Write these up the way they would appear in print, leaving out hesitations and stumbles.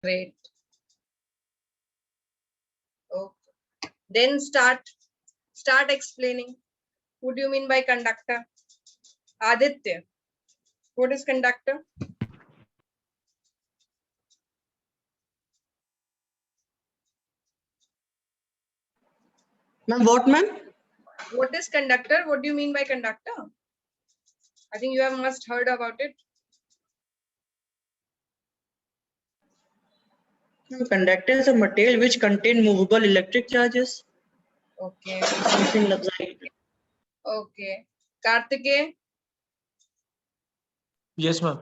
Great. Okay. Then start explaining. What do you mean by conductor? Aditya, what is conductor? Ma'am, what ma'am? What is conductor? What do you mean by conductor? I think you have must heard about it. Conductor is a material which contain movable electric charges. Okay. Something like that. Okay. Kartikeya, Yes, ma'am.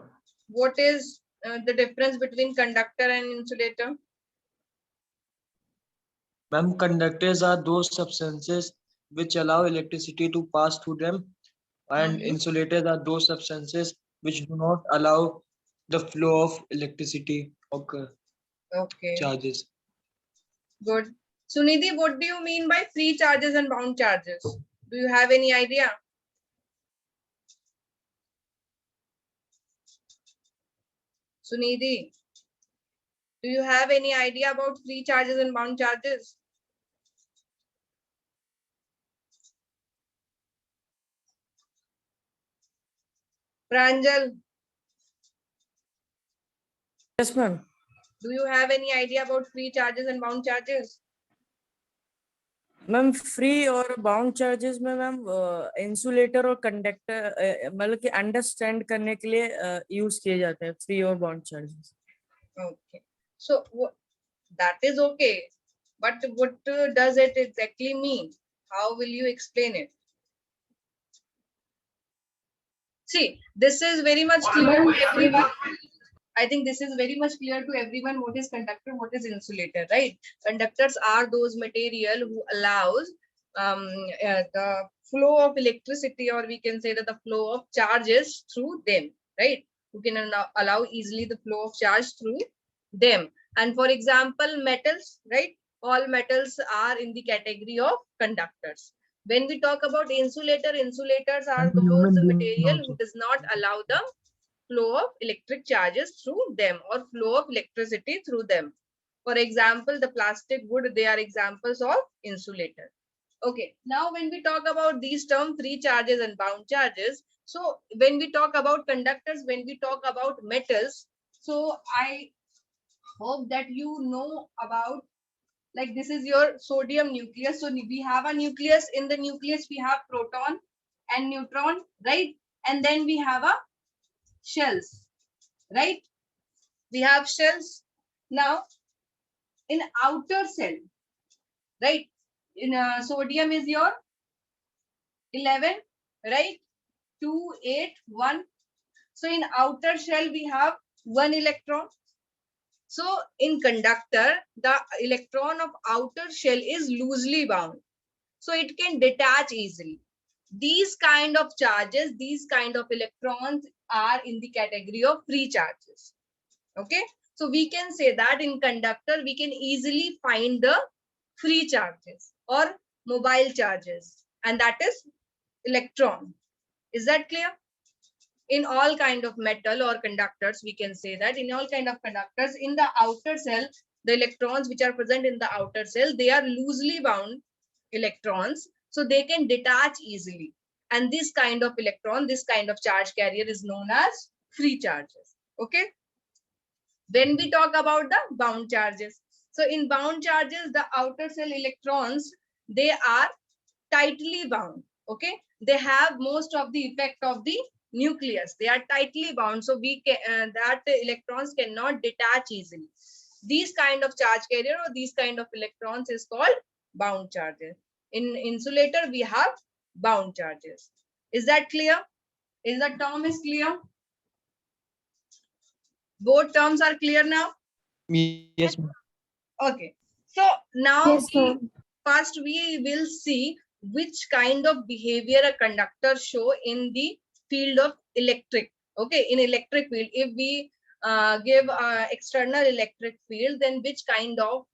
what is the difference between conductor and insulator? Ma'am, conductors are those substances which allow electricity to pass through them, and insulators are those substances which do not allow the flow of electricity or Okay. charges. Good. Sunidhi, what do you mean by free charges and bound charges? Do you have any idea? Sunidhi, do you have any idea about free charges and bound charges? Pranjal, Yes, ma'am. do you have any idea about free charges and bound charges? Ma'am free और bound charges में ma'am insulator और conductor मतलब कि understand करने के लिए use किए जाते हैं फ्री और bound charges. Okay. So that is okay. But what does it exactly mean? How will you explain it? See, this is very much clear to everyone. I think this is very much clear to everyone what is conductor, what is insulator, right? Conductors are those material who allows the flow of electricity, or we can say that the flow of charges through them, right? You can allow easily the flow of charge through them. And for example, metals, right? All metals are in the category of conductors. When we talk about insulator, insulators are And those human beings material also. who does not allow the flow of electric charges through them or flow of electricity through them. For example, the plastic, wood, they are examples of insulator. Okay, now when we talk about these terms, free charges and bound charges, so when we talk about conductors, when we talk about metals, so I hope that you know about, like, this is your sodium nucleus. So we have a nucleus. In the nucleus we have proton and neutron, right? And then we have a shells, right? We have shells. Now in outer cell, right? In sodium is your 11, right? 2, 8, 1. So in outer shell we have 1 electron. So in conductor, the electron of outer shell is loosely bound, so it can detach easily. These kind of charges, these kind of electrons are in the category of free charges. Okay, so we can say that in conductor we can easily find the free charges or mobile charges, and that is electron. Is that clear? In all kind of metal or conductors, we can say that in all kind of conductors, in the outer cell, the electrons which are present in the outer cell, they are loosely bound electrons, so they can detach easily. And this kind of electron, this kind of charge carrier is known as free charges. Okay. When we talk about the bound charges, so in bound charges, the outer cell electrons, they are tightly bound. Okay, they have most of the effect of the nucleus. They are tightly bound, so we can that electrons cannot detach easily. These kind of charge carrier or these kind of electrons is called bound charges. In insulator we have bound charges. Is that clear? Is the term is clear? Both terms are clear now? Yes, ma'am. Okay, so now Yes, ma'am. first we will see which kind of behavior a conductor show in the field of electric. Okay, in electric field, if we give external electric field, then which kind of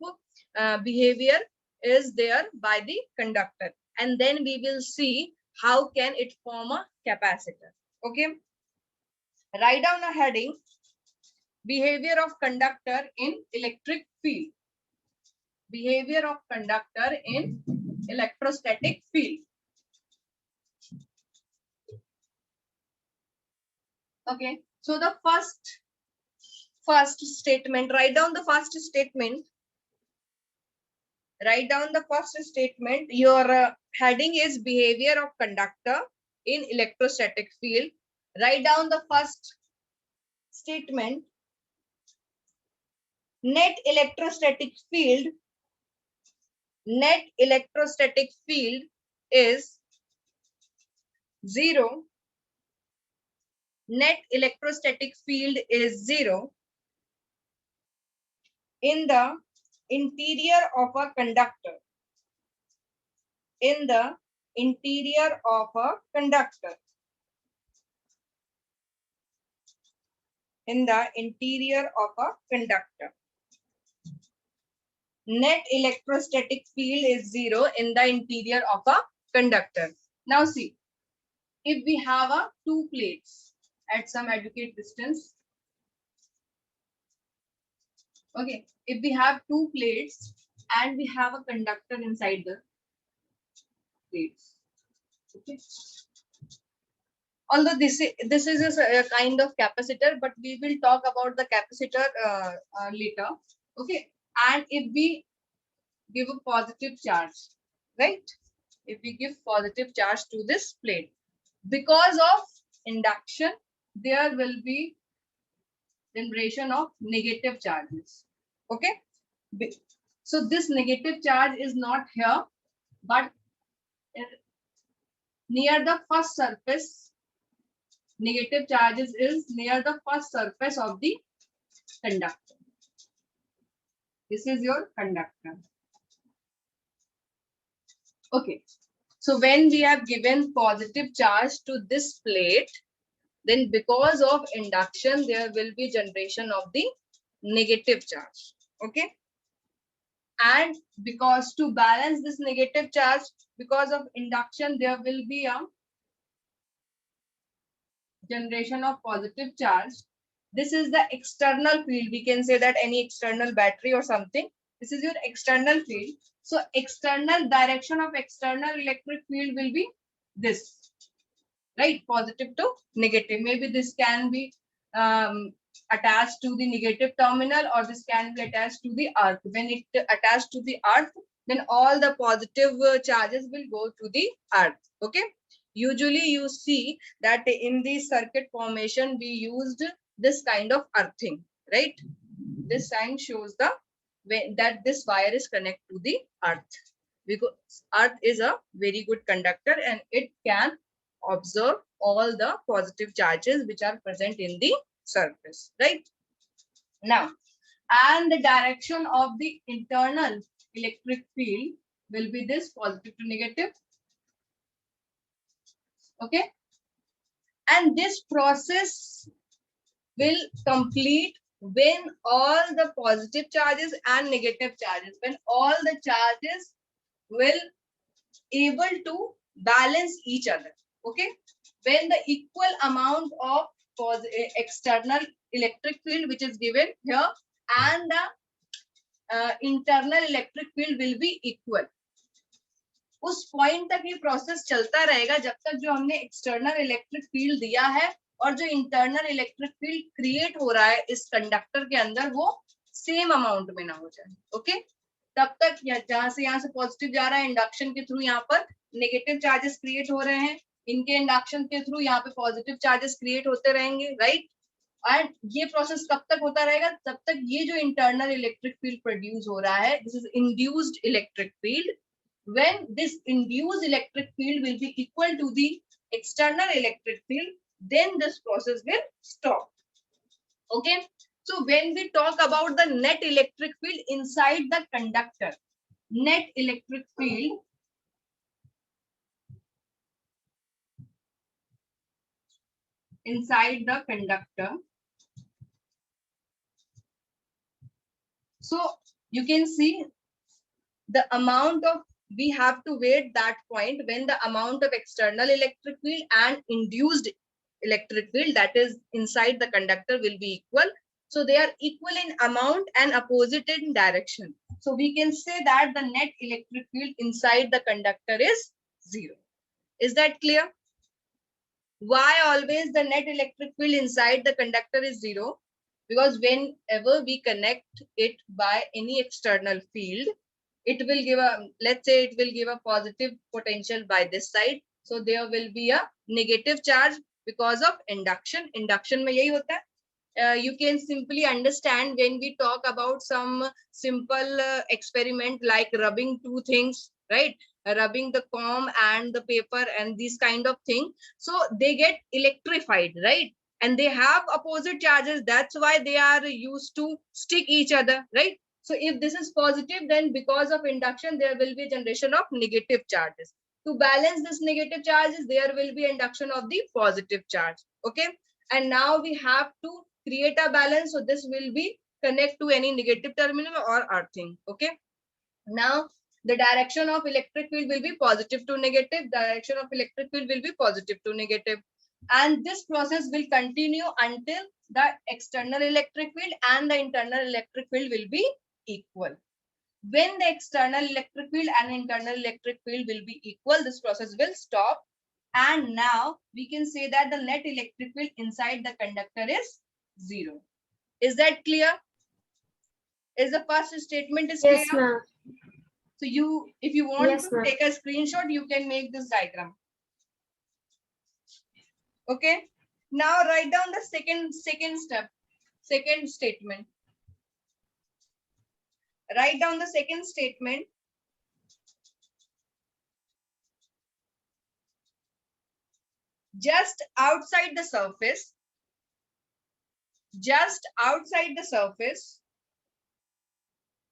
behavior is there by the conductor, and then we will see how can it form a capacitor. Okay, write down a heading. behavior of conductor in electric field. Behavior of conductor in electrostatic field. Okay, so the first statement, write down the first statement. Write down the first statement. Your heading is behavior of conductor in electrostatic field. Write down the first statement. Net electrostatic field is 0. Net electrostatic field is 0 in the interior of a conductor. In the interior of a conductor. In the interior of a conductor. Net electrostatic field is 0 in the interior of a conductor. Now see, if we have two plates at some adequate distance. Okay, if we have two plates and we have a conductor inside the plates. Okay. Although this is a kind of capacitor, but we will talk about the capacitor later. Okay, and if we give a positive charge, right? If we give positive charge to this plate, because of induction, there will be generation of negative charges. Okay, so this negative charge is not here, but near the first surface. Negative charges is near the first surface of the conductor. This is your conductor. Okay, so when we have given positive charge to this plate, then because of induction, there will be generation of the negative charge. Okay, and because to balance this negative charge, because of induction, there will be a generation of positive charge. This is the external field. We can say that any external battery or something. This is your external field. So external direction of external electric field will be this, right? Positive to negative. Maybe this can be attached to the negative terminal, or this can be attached to the earth. When it attached to the earth, then all the positive charges will go to the earth. Okay. Usually you see that in the circuit formation, we used this kind of earthing, right? This sign shows the way that this wire is connected to the earth, because earth is a very good conductor and it can absorb all the positive charges which are present in the surface, right? Now, and the direction of the internal electric field will be this, positive to negative. Okay, and this process will complete when all the positive charges and negative charges, when all the charges will able to balance each other. Okay, when the equal amount of external electric field which is given here and the internal electric field will be equal. उस point तक ये process चलता रहेगा जब तक जो हमने external electric field दिया है और जो इंटरनल इलेक्ट्रिक फील्ड क्रिएट हो रहा है इस कंडक्टर के अंदर वो सेम अमाउंट में ना हो जाए. ओके, तब तक जहां से यहाँ से पॉजिटिव जा रहा है इंडक्शन के थ्रू यहाँ पर नेगेटिव चार्जेस क्रिएट हो रहे हैं, इनके इंडक्शन के थ्रू यहाँ पे पॉजिटिव चार्जेस क्रिएट होते रहेंगे, राइट? एंड ये प्रोसेस कब तक होता रहेगा? तब तक ये जो इंटरनल इलेक्ट्रिक फील्ड प्रोड्यूस हो रहा है, this is induced electric field. When this induced electric field will be equal to the external electric field, then this process will stop. Okay, so when we talk about the net electric field inside the conductor, net electric field inside the conductor, so you can see the amount of, we have to wait that point when the amount of external electric field and induced electric field that is inside the conductor will be equal. So they are equal in amount and opposite in direction. So we can say that the net electric field inside the conductor is 0. Is that clear? Why always the net electric field inside the conductor is 0? Because whenever we connect it by any external field, it will give a, let's say it will give a positive potential by this side. So there will be a negative charge because of induction. Induction में यही होता है. You can simply understand when we talk about some simple experiment like rubbing two things, right? Rubbing the comb and the paper and this kind of thing. So they get electrified, right? And they have opposite charges. That's why they are used to stick each other, right? So if this is positive, then because of induction, there will be generation of negative charges. To balance this negative charges, there will be induction of the positive charge. Okay. And now we have to create a balance. So this will be connect to any negative terminal or earthing. Okay. Now the direction of electric field will be positive to negative. Direction of electric field will be positive to negative. And this process will continue until the external electric field and the internal electric field will be equal. When the external electric field and internal electric field will be equal, this process will stop. And now we can say that the net electric field inside the conductor is 0. Is that clear? Is the first statement is Yes, clear? ma'am. So if you want Yes, to ma'am. take a screenshot, you can make this diagram. Okay. Now write down the second statement. Write down the second statement. Just outside the surface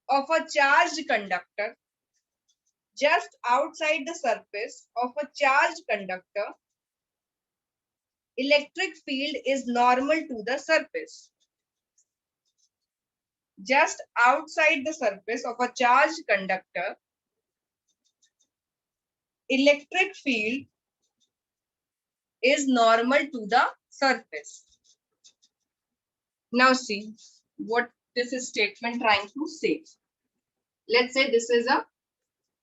of a charged conductor, just outside the surface of a charged conductor, electric field is normal to the surface. Just outside the surface of a charged conductor, electric field is normal to the surface. Now see what this statement trying to say. Let's say this is a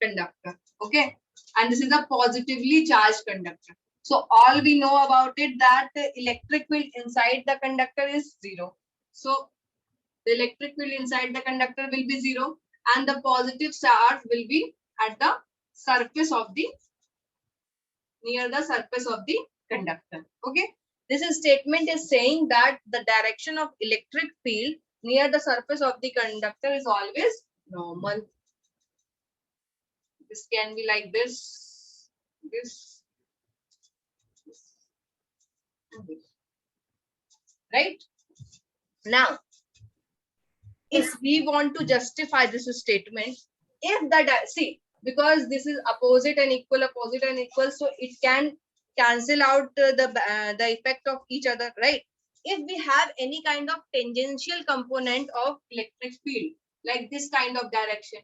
conductor, okay, and this is a positively charged conductor. So all we know about it that the electric field inside the conductor is 0. So the electric field inside the conductor will be 0 and the positive charge will be at the surface of the, near the surface of the conductor. Okay. This statement is saying that the direction of electric field near the surface of the conductor is always normal. This can be like this, this, and this. Right? Now, if we want to justify this statement, if that, see, because this is opposite and equal, so it can cancel out the effect of each other, right? If we have any kind of tangential component of electric field, like this kind of direction,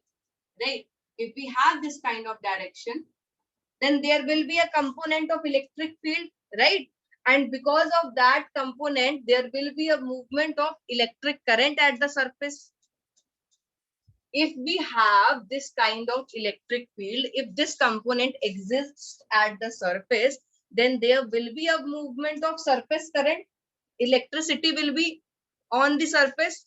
right? If we have this kind of direction, then there will be a component of electric field, right? And because of that component, there will be a movement of electric current at the surface. If we have this kind of electric field, if this component exists at the surface, then there will be a movement of surface current. Electricity will be on the surface.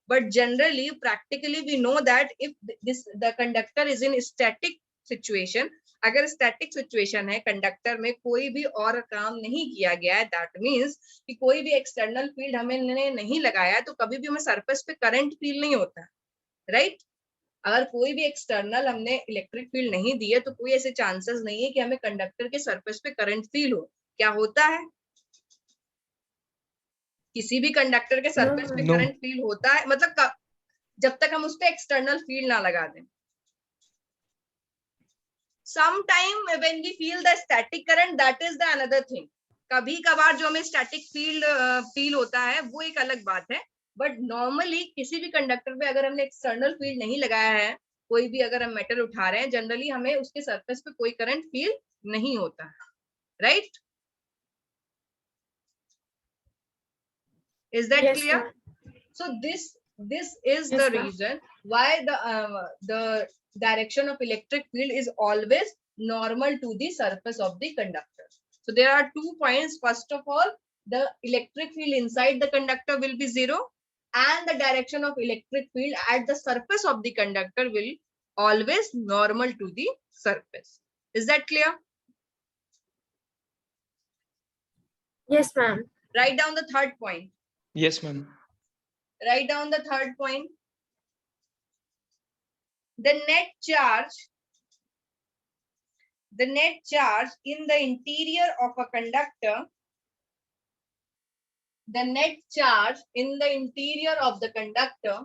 But generally, practically, we know that if the conductor is in a static situation, अगर static situation है conductor में कोई भी और काम नहीं किया गया है, that means कि कोई भी external field हमने नहीं लगाया, तो कभी भी हमें surface पे current feel नहीं होता, right? अगर कोई भी external हमने electric field नहीं दी है, तो कोई ऐसे chances नहीं है कि हमें कंडक्टर के surface पे current feel हो. क्या होता है? किसी भी कंडक्टर के सरफेस पे करंट फील होता है, मतलब जब तक हम उस पे एक्सटर्नल फील ना लगा दें. Sometime when we feel the static current, that is the another thing. कभी कभार जो हमें स्टैटिक फील होता है वो एक अलग बात है, बट नॉर्मली किसी भी कंडक्टर पे अगर हमने एक्सटर्नल फील्ड नहीं लगाया है, कोई भी अगर हम मेटल उठा रहे हैं, जनरली हमें उसके सरफेस पे कोई करंट फील नहीं होता, right? Is that Yes, clear? ma'am. So this is Yes, the ma'am. reason why the direction of electric field is always normal to the surface of the conductor. So there are 2 points. First of all, the electric field inside the conductor will be 0, and the direction of electric field at the surface of the conductor will always normal to the surface. Is that clear? Yes, ma'am. Write down the third point. Yes, ma'am. Write down the third point. The net charge in the interior of a conductor, the net charge in the interior of the conductor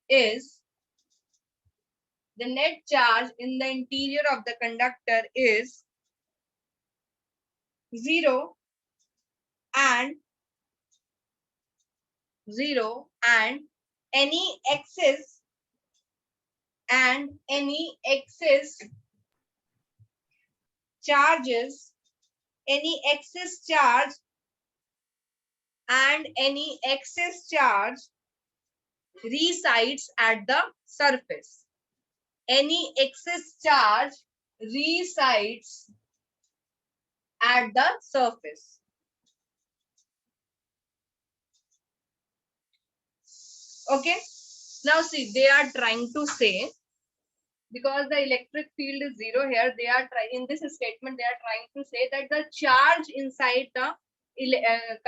is, the net charge in the interior of the conductor is 0 and any excess charges, any excess charge resides at the surface. Any excess charge resides at the surface. Okay. Now see, they are trying to say, because the electric field is 0 here, they are trying, in this statement they are trying to say that the charge inside the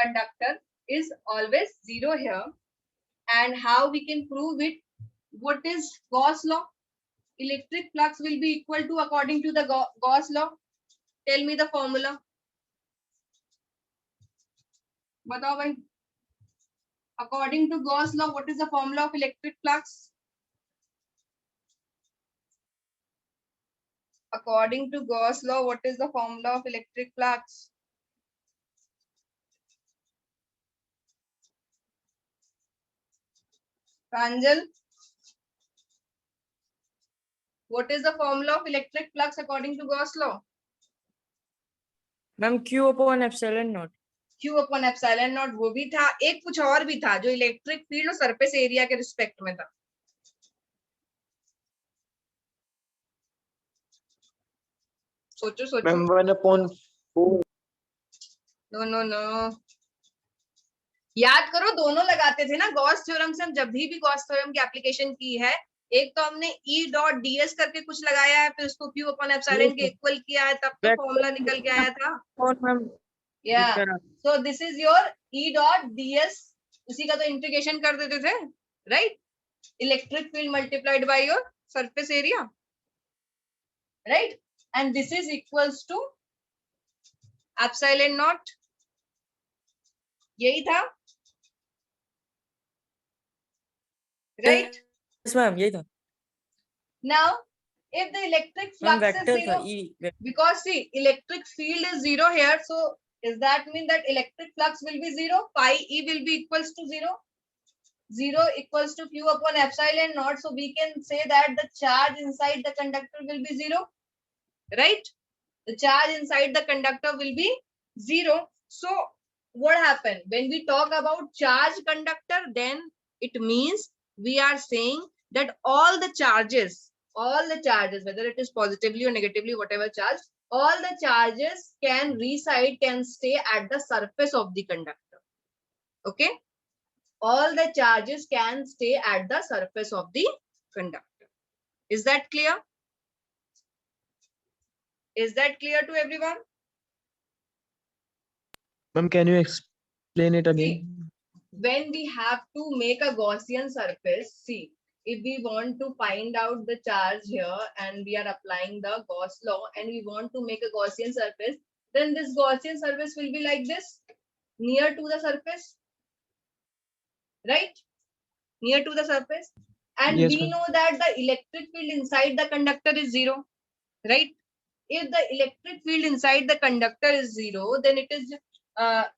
conductor is always 0 here. And how we can prove it? What is Gauss law? Electric flux will be equal to, according to the Gauss law. Tell me the formula. Batao bhai. According to Gauss law, what is the formula of electric flux? According to Gauss law, what is the formula of electric flux? Pranjal, what is the formula of electric flux according to Gauss law? Ma'am Q upon epsilon naught. Q upon epsilon naught वो भी था, एक कुछ और भी था जो electric field और सरफेस एरिया के रिस्पेक्ट में था. सोचो सोचो. Ma'am, 1/4. नो याद करो, दोनों लगाते थे ना गॉस थ्योरम से. हम जब भी गॉस थ्योरम की एप्लीकेशन की है, एक तो हमने E डॉट ds करके कुछ लगाया है, फिर उसको Q अपॉन एप्सिलॉन के इक्वल किया है, तब तो फॉर्मूला निकल के आया था. और मैम या so this is your E dot ds. उसी का तो इंटीग्रेशन कर देते थे, right? Electric field multiplied by your surface area, right? And this is equals to epsilon naught. यही था, right? Yes ma'am, यही था. Now, if the electric ma'am flux is vector था 0, E. because see, electric field is 0 here, so does that mean that electric flux will be 0? Pi E will be equals to 0. 0 equals to Q upon epsilon naught. So we can say that the charge inside the conductor will be 0, right? The charge inside the conductor will be 0. So what happened when we talk about charge conductor? Then it means we are saying that all the charges, whether it is positively or negatively, whatever charge, all the charges can reside, can stay at the surface of the conductor. Okay, all the charges can stay at the surface of the conductor. Is that clear? Is that clear to everyone? Ma'am, can you explain it again? When we have to make a Gaussian surface, see, if we want to find out the charge here and we are applying the Gauss law and we want to make a Gaussian surface, then this Gaussian surface will be like this, near to the surface, right? Near to the surface. And Yes, we ma'am. know that the electric field inside the conductor is 0, right? If the electric field inside the conductor is 0, then it is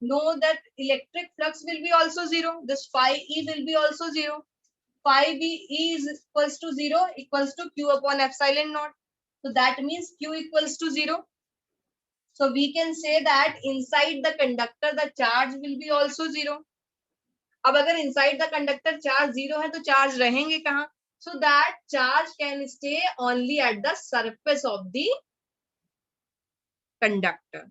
know that electric flux will be also 0. This phi E will be also 0. Phi B E is equals to 0 equals to Q upon epsilon naught. So that means Q equals to 0. So we can say that inside the conductor the charge will be also 0. अब अगर inside the conductor charge 0 है तो charge रहेंगे कहाँ? So that charge can stay only at the surface of the conductor.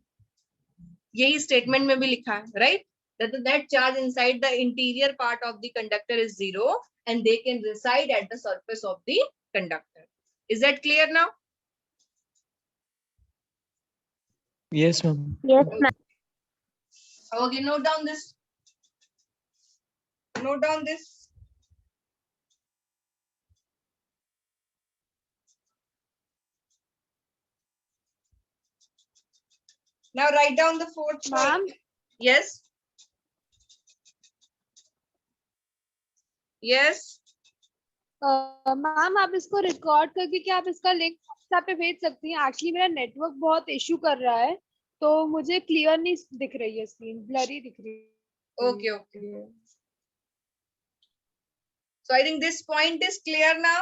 यही statement में भी लिखा है, right? That charge inside the interior part of the conductor is 0 and they can reside at the surface of the conductor. Is that clear now? Yes, ma'am. Yes, ma'am. Okay, note down this. Note down this. Now write down the fourth Ma'am? point. Yes. Yes. Ma'am आप इसको record करके क्या आप इसका link WhatsApp पे भेज सकती हैं? एक्चुअली मेरा नेटवर्क बहुत इशू कर रहा है तो मुझे क्लियर नहीं दिख रही है, स्क्रीन ब्लरी दिख रही है। Okay, okay. So I think this point is clear now.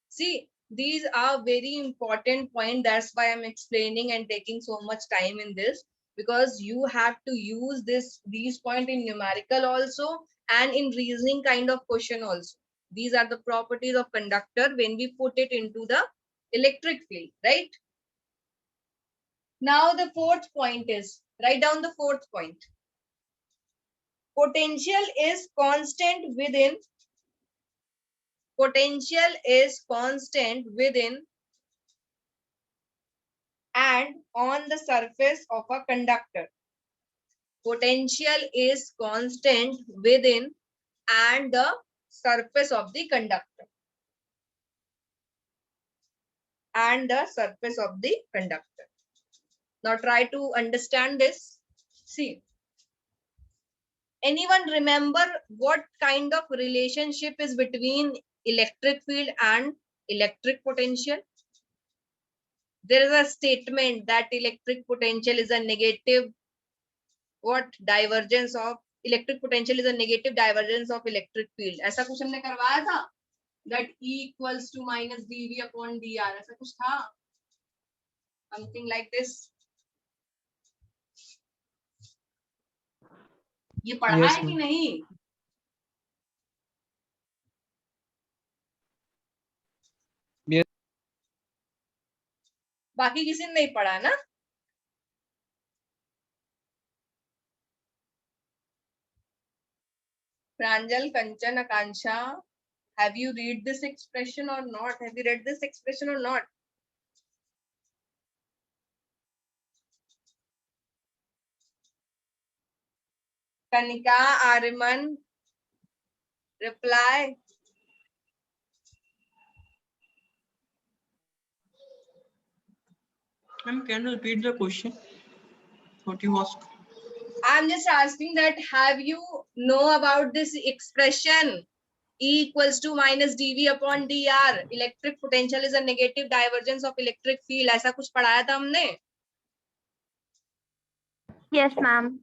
See, these are very important points. That's why I'm explaining and taking so much time in this, because you have to use these points in numerical also and in reasoning kind of question also. These are the properties of conductor when we put it into the electric field, right? Now the fourth point is, write down the fourth point. Potential is constant within and on the surface of a conductor. Potential is constant within and the surface of the conductor. And the surface of the conductor. Now try to understand this. See, anyone remember what kind of relationship is between electric field and electric potential? There is a statement that electric potential is a negative divergence of electric potential is a negative divergence of electric field. ऐसा कुछ हमने करवाया था? That E equals to minus dV upon dr. ऐसा कुछ था? Something like this. ये पढ़ा Yes, है कि ma'am. नहीं? Yes. बाकी किसी ने नहीं पढ़ा ना? Pranjal, Kanchan, Akansha, have you read this expression or not? Have you read this expression or not? Kanika, Ariman, reply. Ma'am, can you repeat the question? What you asked? I'm just asking that have you know about this expression? E equals to minus dV upon dr. Electric potential is a negative divergence of electric field. ऐसा कुछ पढ़ाया था हमने? Yes, ma'am.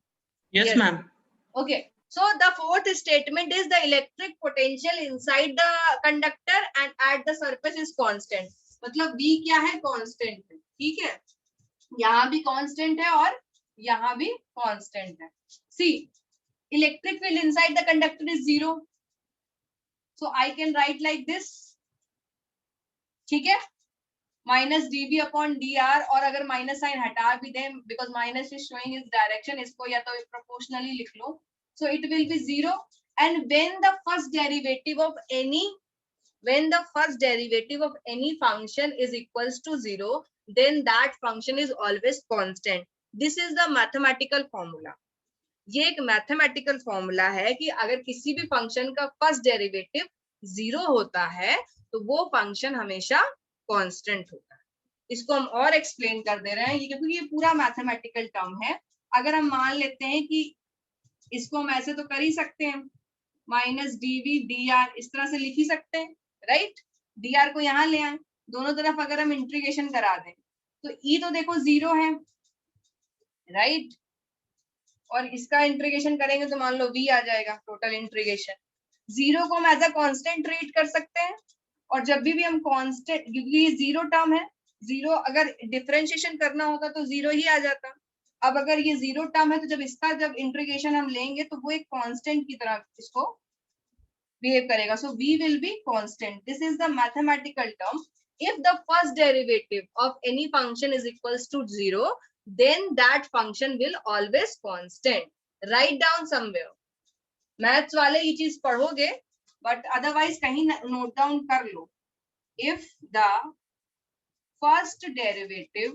Yes, Yes. ma'am. Okay. So the fourth statement is the electric potential inside the conductor and at the surface is constant. मतलब V क्या है? Constant है. ठीक है? यहाँ भी constant है और यहाँ भी constant है. See, electric field inside the conductor is 0. So I can write like this. ठीक है? Minus dV upon dr, और अगर minus sign हटा भी दें because minus is showing its direction, इसको या तो proportionally लिख लो. So it will be 0, and when the first derivative of any function is equals to 0, then that function is always constant. This is the mathematical formula. ये एक mathematical formula है कि अगर किसी भी function का first derivative 0 होता है तो वो function हमेशा constant होता है. इसको हम और explain कर दे रहे हैं क्योंकि ये पूरा mathematical term है. अगर हम मान लेते हैं कि इसको हम ऐसे तो कर ही सकते हैं, माइनस dV dr इस तरह से लिख ही सकते हैं, राइट? dr को यहाँ ले आए, दोनों तरफ अगर हम इंटीग्रेशन करा दें तो E तो देखो 0 है, राइट? और इसका इंटीग्रेशन करेंगे तो मान लो V आ जाएगा, टोटल इंटीग्रेशन. 0 को हम एज अ कांस्टेंट ट्रीट कर सकते हैं, और जब भी हम कांस्टेंट, क्योंकि ये 0 टर्म है, जीरो अगर डिफरेंशिएशन करना होता तो जीरो ही आ जाता। अब अगर ये जीरो टर्म है तो जब इसका जब इंटीग्रेशन हम लेंगे तो वो एक कांस्टेंट की तरह इसको बिहेव करेगा। सो v will be constant. This is the mathematical term. If the first derivative of any function is equals to 0, then that function will always constant. Write down somewhere. Maths वाले ये चीज पढ़ोगे but otherwise कहीं note down कर लो। If the first derivative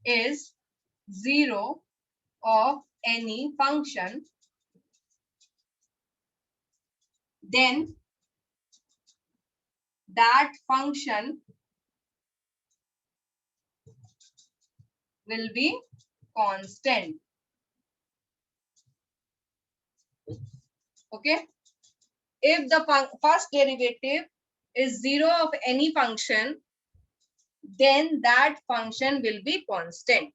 is 0 of any function, then that function will be constant. Okay. If the first derivative is 0 of any function, then that function will be constant.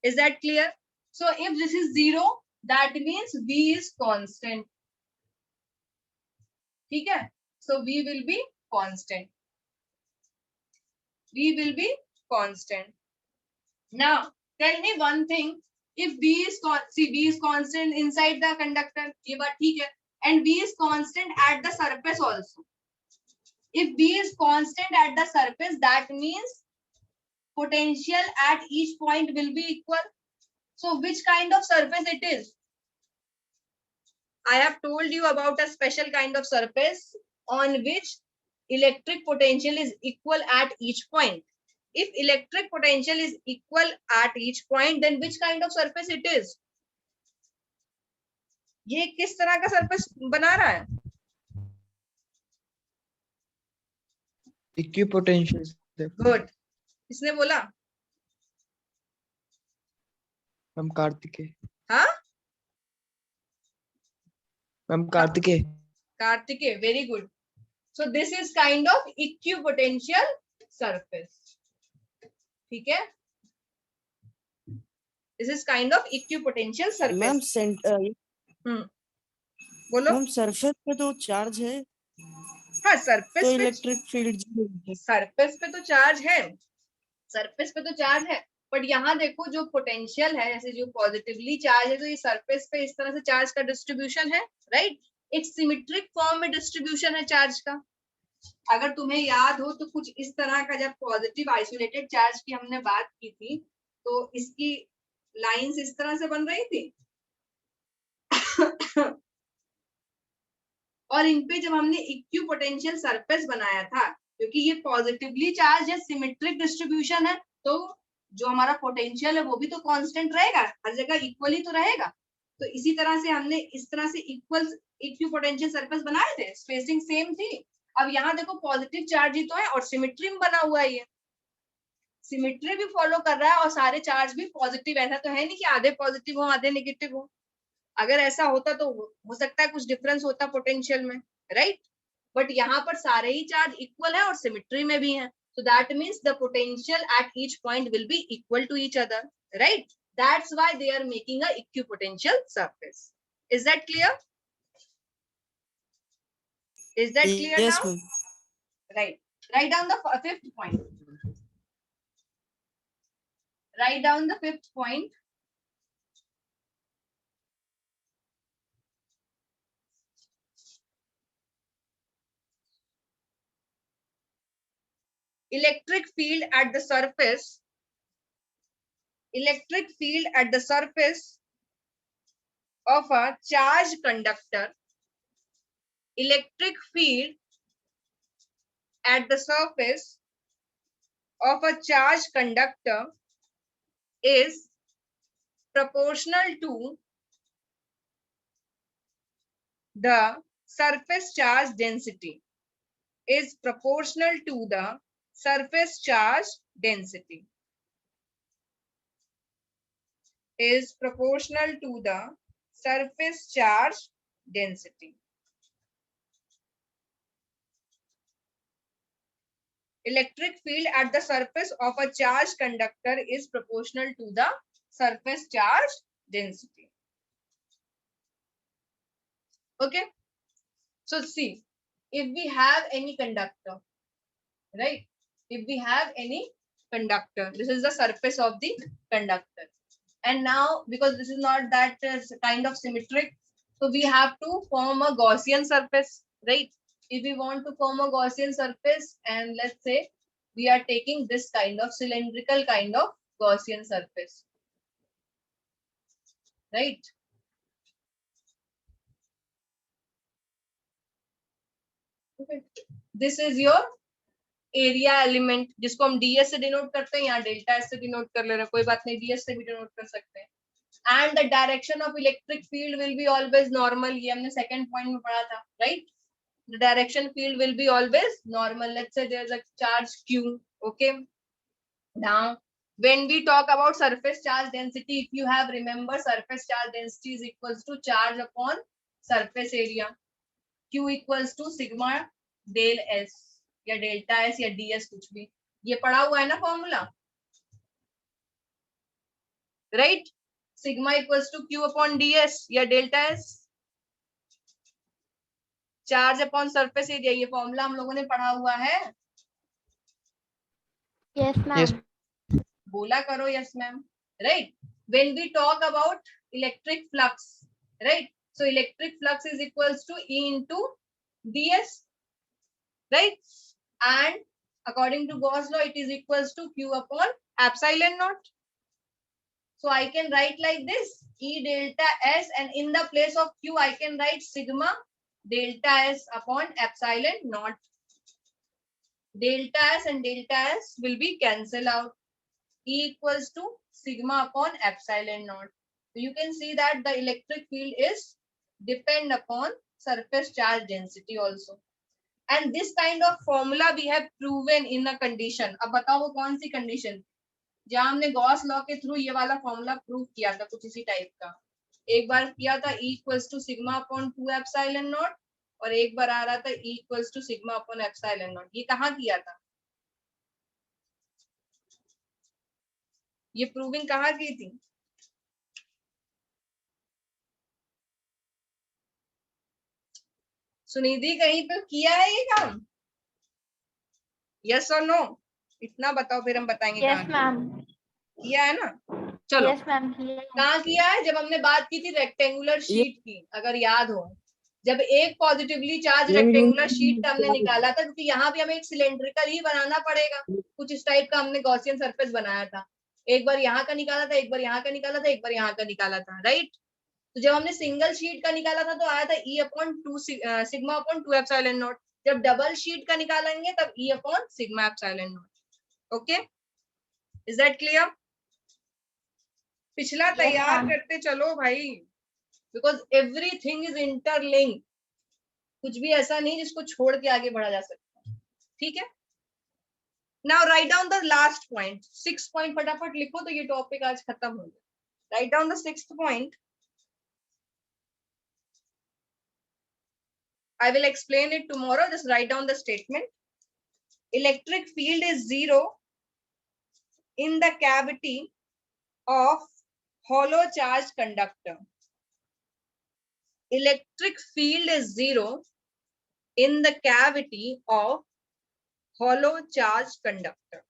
Is that clear? So if this is 0, that means v is constant. ठीक है? So v will be constant. V will be constant. Now tell me one thing. If v is v is constant inside the conductor, ये बात ठीक है, and v is constant at the surface also. If v is constant at the surface, that means potential at each point will be equal. So which kind of surface it is? I have told you about a special kind of surface on which electric potential is equal at each point. If electric potential is equal at each point, then which kind of surface it is? ये किस तरह का surface बना रहा है? Equipotential. Good. किसने बोला? Ma'am Kartikeya. हाँ? Ma'am Kartikeya. Kartikeya, very good. So this is kind of equipotential surface. ठीक है? This is kind of equipotential surface. Ma'am बोलो। मैम सरफेस पे तो चार्ज है हाँ तो सरफेस पे, इलेक्ट्रिक फील्ड सरफेस पे तो चार्ज है, सरफेस पे तो चार्ज है, बट यहाँ देखो जो पोटेंशियल है, जैसे जो पॉजिटिवली चार्ज है तो ये सरफेस पे इस तरह से चार्ज का डिस्ट्रीब्यूशन है, राइट? एक सिमेट्रिक फॉर्म में डिस्ट्रीब्यूशन है चार्ज का। अगर तुम्हें याद हो तो कुछ इस तरह का, जब पॉजिटिव आइसोलेटेड चार्ज की हमने बात की थी तो इसकी लाइंस इस तरह से बन रही थी और इन पे जब हमने इक्विपोटेंशियल सरफेस बनाया था, क्योंकि ये पॉजिटिवली चार्ज है, सिमेट्रिक डिस्ट्रीब्यूशन है, तो जो हमारा पोटेंशियल है वो भी तो कांस्टेंट रहेगा, हर जगह इक्वली तो रहेगा। तो इसी तरह से हमने इस तरह से इक्वल इक्विपोटेंशियल सरफेस बनाए थे, स्पेसिंग सेम थी। अब यहाँ देखो पॉजिटिव चार्ज ही तो है और सिमेट्री में बना हुआ है, ये सिमेट्री भी फॉलो कर रहा है और सारे चार्ज भी पॉजिटिव। ऐसा तो है नहीं कि आधे पॉजिटिव हो आधे नेगेटिव हो। अगर ऐसा होता तो हो सकता है कुछ डिफरेंस होता पोटेंशियल में, राइट? बट यहाँ पर सारे ही चार्ज इक्वल है और सिमेट्री में भी है, so that means the potential at each point will be equal to each other, right? That's why they are making a equipotential surface. Is that clear? Is that clear yes, now? Right. Write down the fifth point. Write down the fifth point. Electric field at the surface. Electric field at the surface of a charged conductor. Electric field at the surface of a charged conductor is proportional to the surface charge density. Is proportional to the surface charge density. Is proportional to the surface charge density. Electric field at the surface of a charged conductor is proportional to the surface charge density. Okay, so see, if we have any conductor, right, if we have any conductor, this is the surface of the conductor, and now because this is not that kind of symmetric, so we have to form a Gaussian surface, right? If we want to form a Gaussian surface, and let's say we are taking this kind of cylindrical kind of Gaussian surface, right? Okay. This is your area element, जिसको हम ds से denote करते हैं, यहाँ delta s से denote कर ले रहे हैं, कोई बात नहीं, ds से भी डिनोट कर सकते हैं। And the direction of electric field will be always normal, ये हमने सेकंड पॉइंट में पढ़ा था, right? The direction field will be always normal. Let's say there is a charge q, okay. Now when we talk about surface charge density, if you have remember, surface charge density is equals to charge upon surface area, q equals to sigma del s या delta S या ds, कुछ भी, ये पढ़ा हुआ है ना formula, right? Sigma equals to q upon ds या delta S, charge upon surface area, ये फॉर्मूला हम लोगों ने पढ़ा हुआ है। Yes, ma'am. बोला करो yes ma'am, right? When we talk about electric flux, right, so electric flux is equals to E into ds, right? And according to Gauss law, it is equals to q upon epsilon naught. So I can write like this, E delta s, and in the place of q I can write sigma delta s upon epsilon naught. Delta s and delta s will be cancel out. E equals to sigma upon epsilon naught. So you can see that the electric field is depend upon surface charge density also. And this kind of formula we have proven in a condition. अब बताओ वो कौन सी condition जहां हमने Gauss law के through ये वाला formula prove किया था, कुछ इसी टाइप का। एक बार किया था E equals to sigma upon 2 epsilon naught, और एक बार आ रहा था E equals to sigma upon epsilon naught. ये कहाँ किया था, ये प्रूविंग कहाँ की थी? सुनिधि कहीं पे किया है ये काम? यस और नो, इतना बताओ फिर हम बताएंगे। Yes, ma'am. किया है ना? चलो, Yes, ma'am. कहाँ किया है? जब हमने बात की थी रेक्टेंगुलर शीट की, अगर याद हो, जब एक पॉजिटिवली चार्ज रेक्टेंगुलर शीट हमने निकाला था, क्योंकि यहाँ भी हमें एक सिलेंड्रिकल ही बनाना पड़ेगा, कुछ इस टाइप का हमने गॉसियन सरफेस बनाया था। एक बार यहाँ का निकाला था, एक बार यहाँ का निकाला था, एक बार यहाँ का निकाला था, राइट? तो जब हमने सिंगल शीट का निकाला था तो आया था E upon 2 sigma upon 2 epsilon not. जब डबल शीट का निकालेंगे तब E upon sigma epsilon not. Okay, is that clear? पिछला तैयार करते चलो भाई, बिकॉज एवरीथिंग इज इंटरलिंक, कुछ भी ऐसा नहीं जिसको छोड़ के आगे बढ़ा जा सकता, ठीक है? Now write down the last point, 6 point फटाफट लिखो तो ये टॉपिक आज खत्म हो गया। Write down the 6th point. I will explain it tomorrow. Just write down the statement. Electric field is 0 in the cavity of hollow charged conductor. Electric field is 0 in the cavity of hollow charged conductor.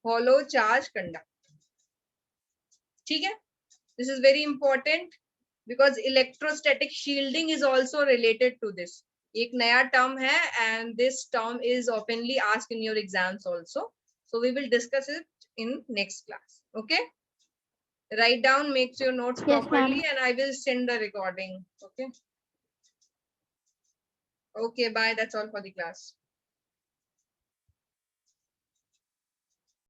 Hollow charged conductor. ठीक है? This is very important because electrostatic shielding is also related to this. एक नया term है and this term is oftenly asked in your exams also. So we will discuss it in next class. Okay? Write down, make your notes properly, and I will send the recording. Okay? Okay, bye. That's all for the class.